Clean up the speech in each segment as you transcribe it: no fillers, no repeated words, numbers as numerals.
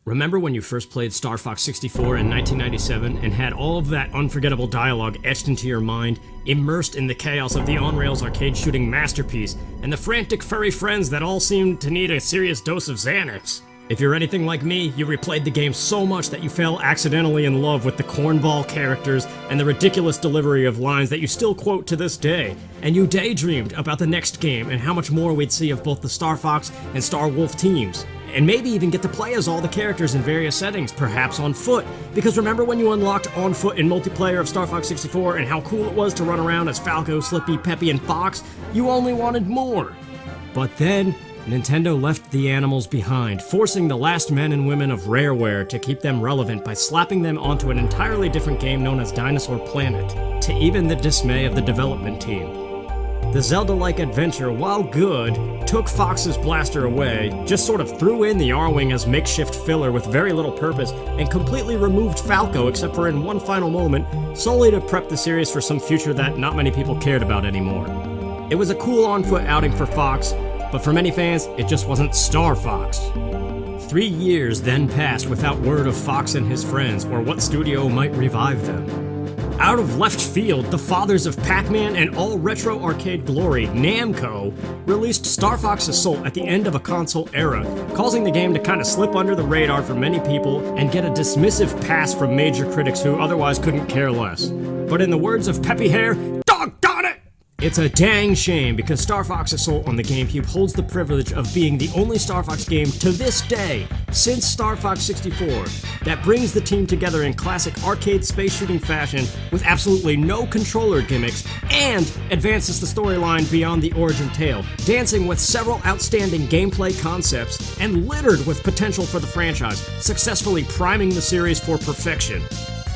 Remember when you first played Star Fox 64 in 1997 and had all of that unforgettable dialogue etched into your mind, immersed in the chaos of the on-rails arcade shooting masterpiece, and the frantic furry friends that all seemed to need a serious dose of Xanax? If you're anything like me, you replayed the game so much that you fell accidentally in love with the cornball characters and the ridiculous delivery of lines that you still quote to this day, and you daydreamed about the next game and how much more we'd see of both the Star Fox and Star Wolf teams. And maybe even get to play as all the characters in various settings, perhaps on foot. Because remember when you unlocked on foot in multiplayer of Star Fox 64 and how cool it was to run around as Falco, Slippy, Peppy, and Fox? You only wanted more. But then, Nintendo left the animals behind, forcing the last men and women of Rareware to keep them relevant by slapping them onto an entirely different game known as Dinosaur Planet, to even the dismay of the development team. The Zelda-like adventure, while good, took Fox's blaster away, just sort of threw in the Arwing as makeshift filler with very little purpose, and completely removed Falco except for in one final moment, solely to prep the series for some future that not many people cared about anymore. It was a cool on-foot outing for Fox, but for many fans, it just wasn't Star Fox. 3 years then passed without word of Fox and his friends, or what studio might revive them. Out of left field, the fathers of Pac-Man and all retro arcade glory, Namco, released Star Fox Assault at the end of a console era, causing the game to kind of slip under the radar for many people and get a dismissive pass from major critics who otherwise couldn't care less. But in the words of Peppy Hare, doggone it! It's a dang shame because Star Fox Assault on the GameCube holds the privilege of being the only Star Fox game to this day, since Star Fox 64, that brings the team together in classic arcade space shooting fashion with absolutely no controller gimmicks and advances the storyline beyond the origin tale, dancing with several outstanding gameplay concepts and littered with potential for the franchise, successfully priming the series for perfection.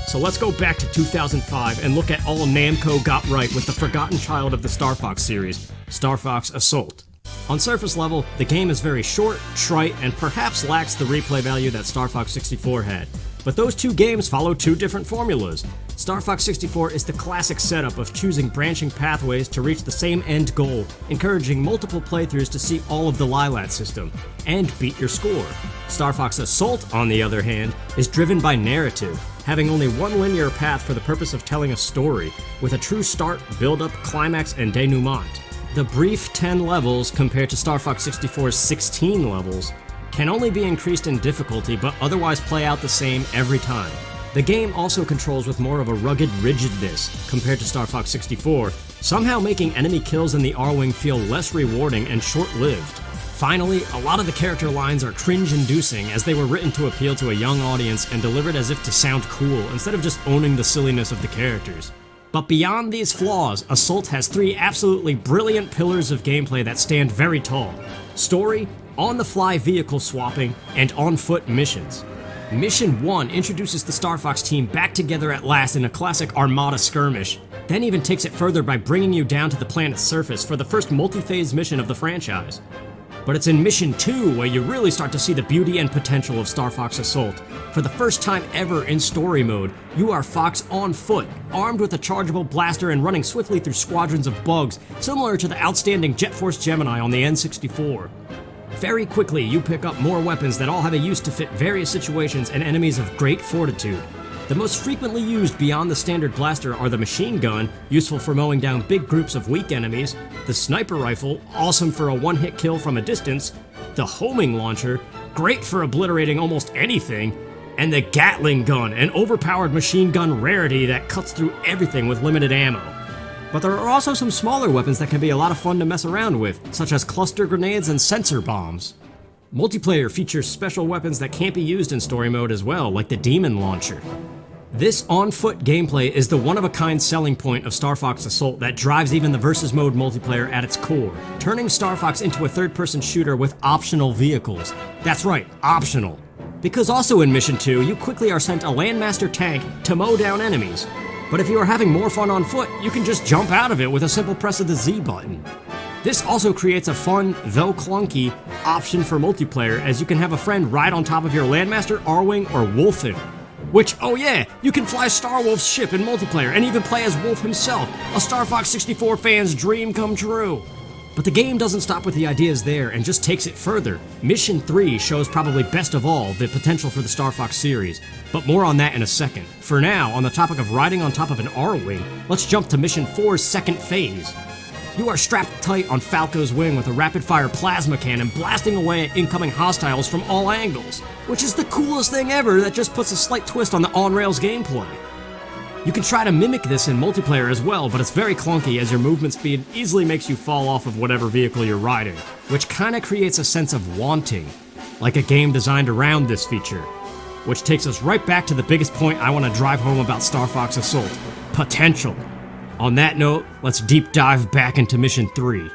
So let's go back to 2005 and look at all Namco got right with the forgotten child of the Star Fox series, Star Fox Assault. On surface level, the game is very short, trite, and perhaps lacks the replay value that Star Fox 64 had. But those two games follow two different formulas. Star Fox 64 is the classic setup of choosing branching pathways to reach the same end goal, encouraging multiple playthroughs to see all of the Lilat system, and beat your score. Star Fox Assault, on the other hand, is driven by narrative, having only one linear path for the purpose of telling a story, with a true start, build-up, climax, and denouement. The brief 10 levels, compared to Star Fox 64's 16 levels, can only be increased in difficulty but otherwise play out the same every time. The game also controls with more of a rugged rigidness compared to Star Fox 64, somehow making enemy kills in the Arwing feel less rewarding and short-lived. Finally, a lot of the character lines are cringe-inducing as they were written to appeal to a young audience and delivered as if to sound cool instead of just owning the silliness of the characters. But beyond these flaws, Assault has three absolutely brilliant pillars of gameplay that stand very tall: story, on-the-fly vehicle swapping, and on-foot missions. Mission 1 introduces the Star Fox team back together at last in a classic Armada skirmish, then even takes it further by bringing you down to the planet's surface for the first multi-phase mission of the franchise. But it's in Mission 2 where you really start to see the beauty and potential of Star Fox Assault. For the first time ever in story mode, you are Fox on foot, armed with a chargeable blaster and running swiftly through squadrons of bugs, similar to the outstanding Jet Force Gemini on the N64. Very quickly, you pick up more weapons that all have a use to fit various situations and enemies of great fortitude. The most frequently used beyond the standard blaster are the machine gun, useful for mowing down big groups of weak enemies, the sniper rifle, awesome for a one-hit kill from a distance, the homing launcher, great for obliterating almost anything, and the Gatling gun, an overpowered machine gun rarity that cuts through everything with limited ammo. But there are also some smaller weapons that can be a lot of fun to mess around with, such as cluster grenades and sensor bombs. Multiplayer features special weapons that can't be used in story mode as well, like the Demon Launcher. This on-foot gameplay is the one-of-a-kind selling point of Star Fox Assault that drives even the versus mode multiplayer at its core, turning Star Fox into a third-person shooter with optional vehicles. That's right, optional. Because also in Mission 2, you quickly are sent a Landmaster tank to mow down enemies. But if you are having more fun on foot, you can just jump out of it with a simple press of the Z button. This also creates a fun, though clunky, option for multiplayer, as you can have a friend ride on top of your Landmaster, Arwing, or Wolfen. Which, oh yeah, you can fly Star Wolf's ship in multiplayer and even play as Wolf himself, a Star Fox 64 fan's dream come true. But the game doesn't stop with the ideas there and just takes it further. Mission 3 shows probably best of all the potential for the Star Fox series, but more on that in a second. For now, on the topic of riding on top of an Arwing, let's jump to Mission 4's second phase. You are strapped tight on Falco's wing with a rapid-fire plasma cannon blasting away at incoming hostiles from all angles, which is the coolest thing ever that just puts a slight twist on the on-rails gameplay. You can try to mimic this in multiplayer as well, but it's very clunky as your movement speed easily makes you fall off of whatever vehicle you're riding, which kinda creates a sense of wanting, like a game designed around this feature. Which takes us right back to the biggest point I want to drive home about Star Fox Assault: potential. On that note, let's deep dive back into Mission 3.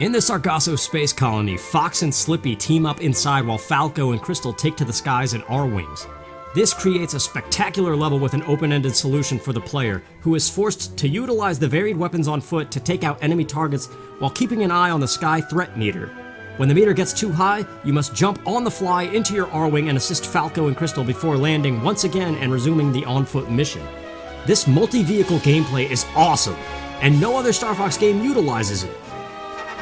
In the Sargasso space colony, Fox and Slippy team up inside while Falco and Crystal take to the skies in Arwings. This creates a spectacular level with an open-ended solution for the player, who is forced to utilize the varied weapons on foot to take out enemy targets while keeping an eye on the sky threat meter. When the meter gets too high, you must jump on the fly into your Arwing and assist Falco and Crystal before landing once again and resuming the on-foot mission. This multi-vehicle gameplay is awesome, and no other Star Fox game utilizes it.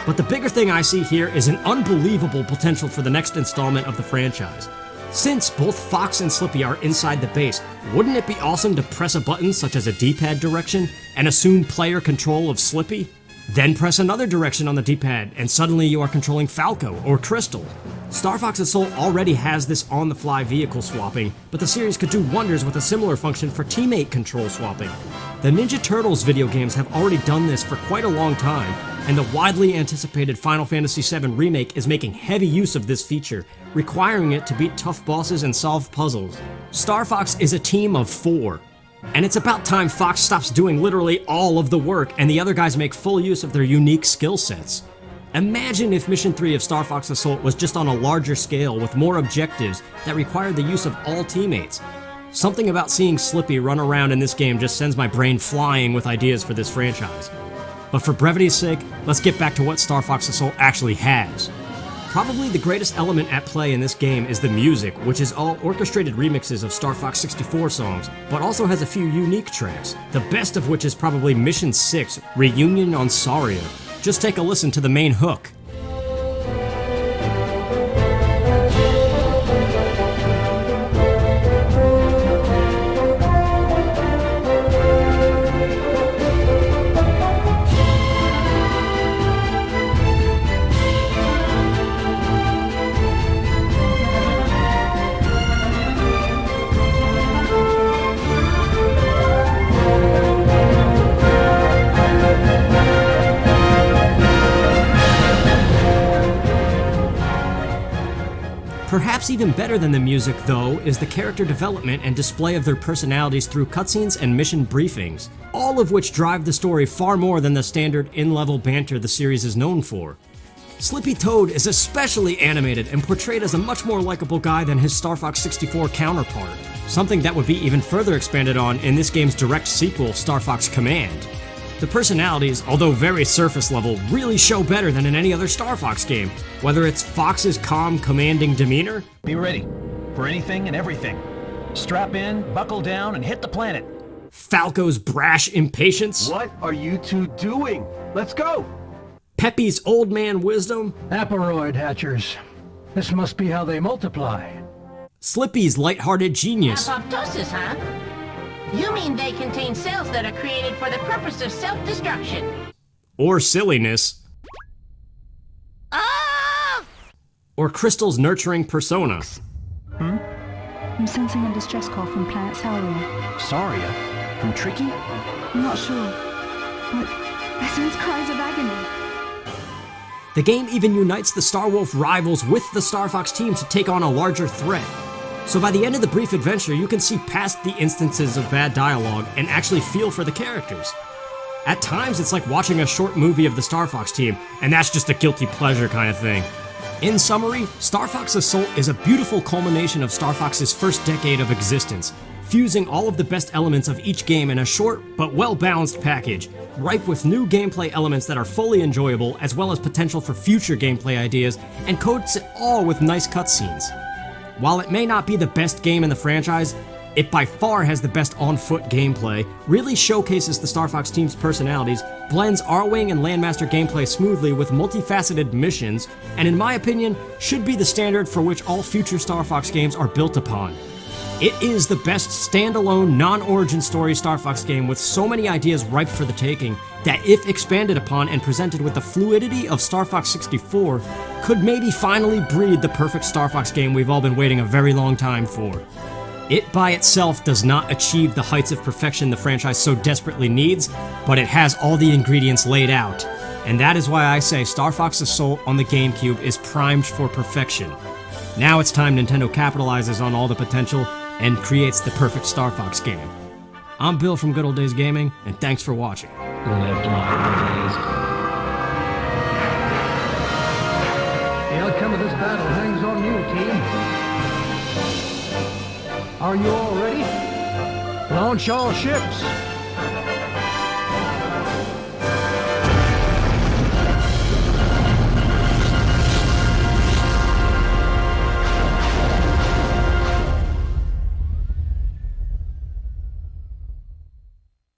But the bigger thing I see here is an unbelievable potential for the next installment of the franchise. Since both Fox and Slippy are inside the base, wouldn't it be awesome to press a button such as a D-pad direction and assume player control of Slippy? Then press another direction on the D-pad and suddenly you are controlling Falco or Crystal. Star Fox Assault already has this on-the-fly vehicle swapping, but the series could do wonders with a similar function for teammate control swapping. The Ninja Turtles video games have already done this for quite a long time, and the widely anticipated Final Fantasy VII Remake is making heavy use of this feature, requiring it to beat tough bosses and solve puzzles. Star Fox is a team of 4, and it's about time Fox stops doing literally all of the work and the other guys make full use of their unique skill sets. Imagine if Mission 3 of Star Fox Assault was just on a larger scale with more objectives that required the use of all teammates. Something about seeing Slippy run around in this game just sends my brain flying with ideas for this franchise. But for brevity's sake, let's get back to what Star Fox Assault actually has. Probably the greatest element at play in this game is the music, which is all orchestrated remixes of Star Fox 64 songs, but also has a few unique tracks, the best of which is probably Mission 6, Reunion on Saria. Just take a listen to the main hook. Perhaps even better than the music, though, is the character development and display of their personalities through cutscenes and mission briefings, all of which drive the story far more than the standard in-level banter the series is known for. Slippy Toad is especially animated and portrayed as a much more likable guy than his Star Fox 64 counterpart, something that would be even further expanded on in this game's direct sequel, Star Fox Command. The personalities, although very surface level, really show better than in any other Star Fox game, whether it's Fox's calm, commanding demeanor, be ready for anything and everything. Strap in, buckle down, and hit the planet. Falco's brash impatience, What are you two doing? Let's go! Peppy's old man wisdom, Aporoid hatchers. This must be how they multiply. Slippy's lighthearted genius, Apoptosis, huh? You mean they contain cells that are created for the purpose of self-destruction? or silliness, Ah! or Crystal's nurturing persona. I'm sensing a distress call from planet Saria. Saria? From Tricky? I'm not sure, but I sense cries of agony. The game even unites the Star Wolf rivals with the Star Fox team to take on a larger threat. So by the end of the brief adventure, you can see past the instances of bad dialogue and actually feel for the characters. At times, it's like watching a short movie of the Star Fox team, and that's just a guilty pleasure kind of thing. In summary, Star Fox Assault is a beautiful culmination of Star Fox's first decade of existence, fusing all of the best elements of each game in a short but well-balanced package, ripe with new gameplay elements that are fully enjoyable, as well as potential for future gameplay ideas, and coats it all with nice cutscenes. While it may not be the best game in the franchise, It by far has the best on-foot gameplay, really showcases the Star Fox team's personalities, blends Arwing and Landmaster gameplay smoothly with multifaceted missions, and in my opinion, should be the standard for which all future Star Fox games are built upon. It is the best standalone, non-origin story Star Fox game with so many ideas ripe for the taking that if expanded upon and presented with the fluidity of Star Fox 64, could maybe finally breed the perfect Star Fox game we've all been waiting a very long time for. It by itself does not achieve the heights of perfection the franchise so desperately needs, but it has all the ingredients laid out. And that is why I say Star Fox Assault on the GameCube is primed for perfection. Now it's time Nintendo capitalizes on all the potential and creates the perfect Star Fox game. I'm Bill from Good Old Days Gaming, and thanks for watching. Lived my days. The outcome of this battle hangs on you, team. Are you all ready? Launch all ships.